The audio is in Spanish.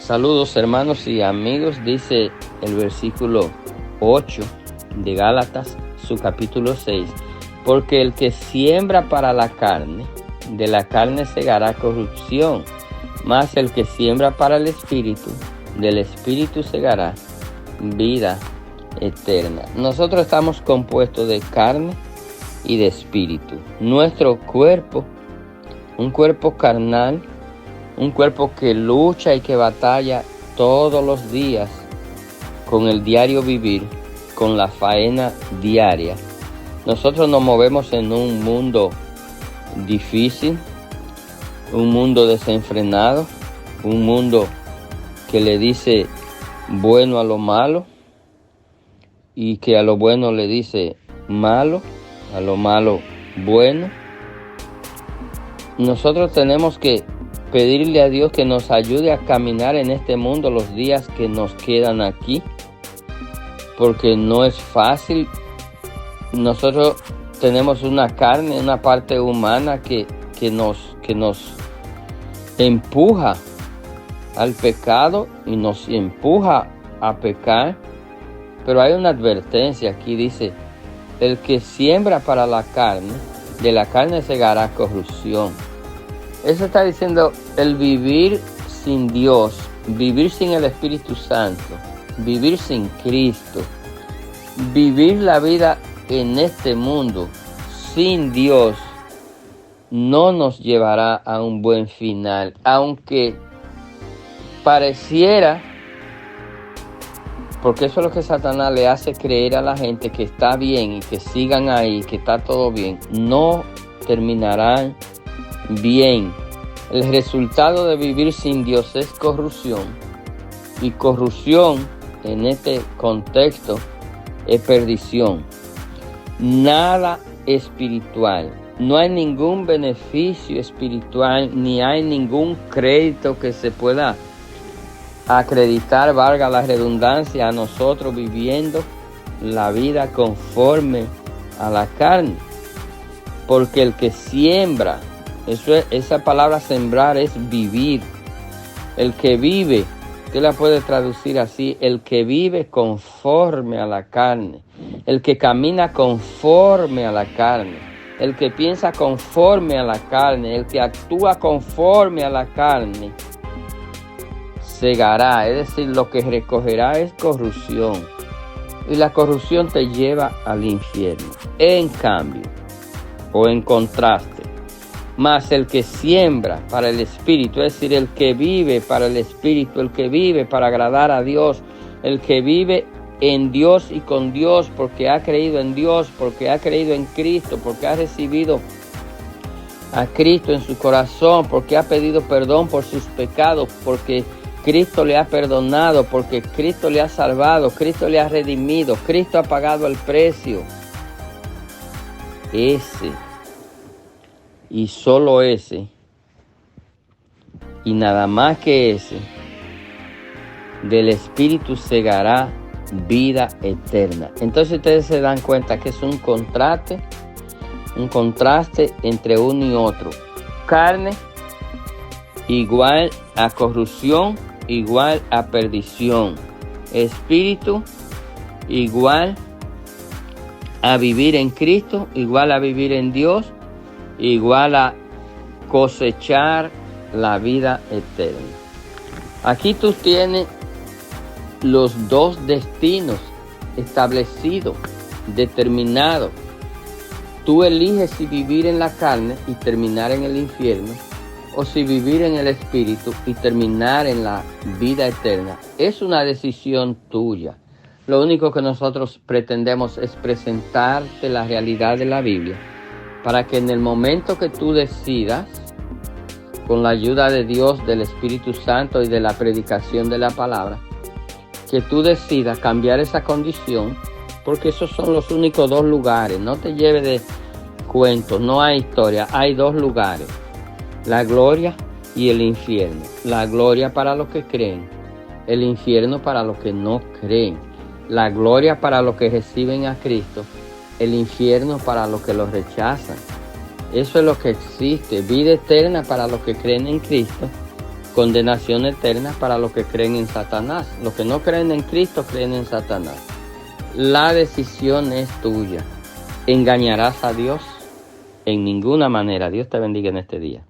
Saludos hermanos y amigos, dice el versículo 8 de Gálatas, su capítulo 6, porque el que siembra para la carne, de la carne segará corrupción, mas el que siembra para el Espíritu, del Espíritu segará vida eterna. Nosotros estamos compuestos de carne y de espíritu. Nuestro cuerpo, un cuerpo carnal, un cuerpo que lucha y que batalla todos los días con el diario vivir, con la faena diaria. Nosotros nos movemos en un mundo difícil, un mundo desenfrenado, un mundo que le dice bueno a lo malo y que a lo bueno le dice malo, a lo malo bueno. Nosotros tenemos que pedirle a Dios que nos ayude a caminar en este mundo los días que nos quedan aquí, porque no es fácil. Nosotros tenemos una carne, una parte humana que nos empuja al pecado y nos empuja a pecar, pero hay una advertencia aquí, dice, el que siembra para la carne, de la carne segará corrupción. Eso está diciendo el vivir sin Dios, vivir sin el Espíritu Santo, vivir sin Cristo, vivir la vida en este mundo sin Dios, no nos llevará a un buen final, aunque pareciera, porque eso es lo que Satanás le hace creer a la gente, que está bien y que sigan ahí, que está todo bien. No terminarán bien. El resultado de vivir sin Dios es corrupción, y corrupción en este contexto es perdición. Nada espiritual, no hay ningún beneficio espiritual, ni hay ningún crédito que se pueda acreditar, valga la redundancia, a nosotros viviendo la vida conforme a la carne. Porque el que siembra, esa palabra sembrar es vivir. El que vive, usted la puede traducir así, el que vive conforme a la carne, el que camina conforme a la carne, el que piensa conforme a la carne, el que actúa conforme a la carne, segará, es decir, lo que recogerá es corrupción, y la corrupción te lleva al infierno. En cambio, o en contraste, mas el que siembra para el Espíritu, es decir, el que vive para el Espíritu, el que vive para agradar a Dios, el que vive en Dios y con Dios, porque ha creído en Dios, porque ha creído en Cristo, porque ha recibido a Cristo en su corazón, porque ha pedido perdón por sus pecados, porque Cristo le ha perdonado, porque Cristo le ha salvado, Cristo le ha redimido, Cristo ha pagado el precio. Ese, y solo ese, y nada más que ese, del Espíritu segará vida eterna. Entonces ustedes se dan cuenta que es un contraste entre uno y otro. Carne igual a corrupción, igual a perdición. Espíritu igual a vivir en Cristo, igual a vivir en Dios, igual a cosechar la vida eterna. Aquí tú tienes los dos destinos establecidos, determinados. Tú eliges si vivir en la carne y terminar en el infierno, o si vivir en el Espíritu y terminar en la vida eterna. Es una decisión tuya. Lo único que nosotros pretendemos es presentarte la realidad de la Biblia, para que en el momento que tú decidas, con la ayuda de Dios, del Espíritu Santo y de la predicación de la palabra, que tú decidas cambiar esa condición, porque esos son los únicos dos lugares. No te lleves de cuentos, no hay historia, hay dos lugares: la gloria y el infierno. La gloria para los que creen, el infierno para los que no creen. La gloria para los que reciben a Cristo, el infierno para los que lo rechazan. Eso es lo que existe: vida eterna para los que creen en Cristo condenación eterna para los que creen en Satanás. Los que no creen en Cristo creen en Satanás. La decisión es tuya. ¿Engañarás a Dios? En ninguna manera. Dios te bendiga en este día.